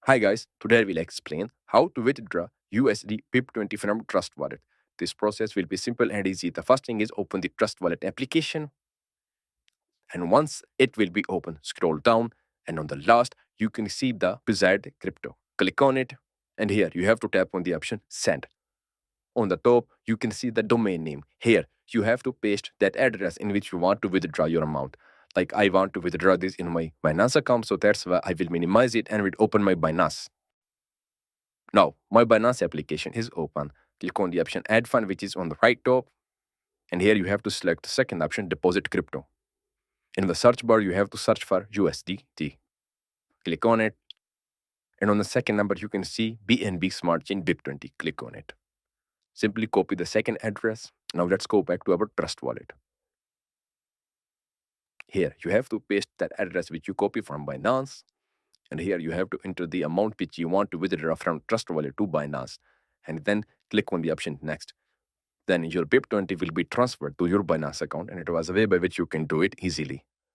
Hi guys, today I will explain how to withdraw USD BEP-20 from Trust Wallet. This process will be simple and easy. The first thing is open the Trust Wallet application, and once it will be open, scroll down, and on the last you can see the desired crypto. Click on it, and here you have to tap on the option Send. On the top you can see the domain name. Here you have to paste that address in which you want to withdraw your amount. Like I want to withdraw this in my Binance account, so that's why I will minimize it and will open my Binance. Now, my Binance application is open. Click on the option Add Fund, which is on the right top. And here you have to select the second option, Deposit Crypto. In the search bar, you have to search for USDT. Click on it. And on the second number, you can see BNB Smart Chain BEP-20. Click on it. Simply copy the second address. Now let's go back to our Trust Wallet. Here, you have to paste that address which you copy from Binance. And here you have to enter the amount which you want to withdraw from Trust Wallet to Binance. And then click on the option Next. Then your BEP-20 will be transferred to your Binance account, and it was a way by which you can do it easily.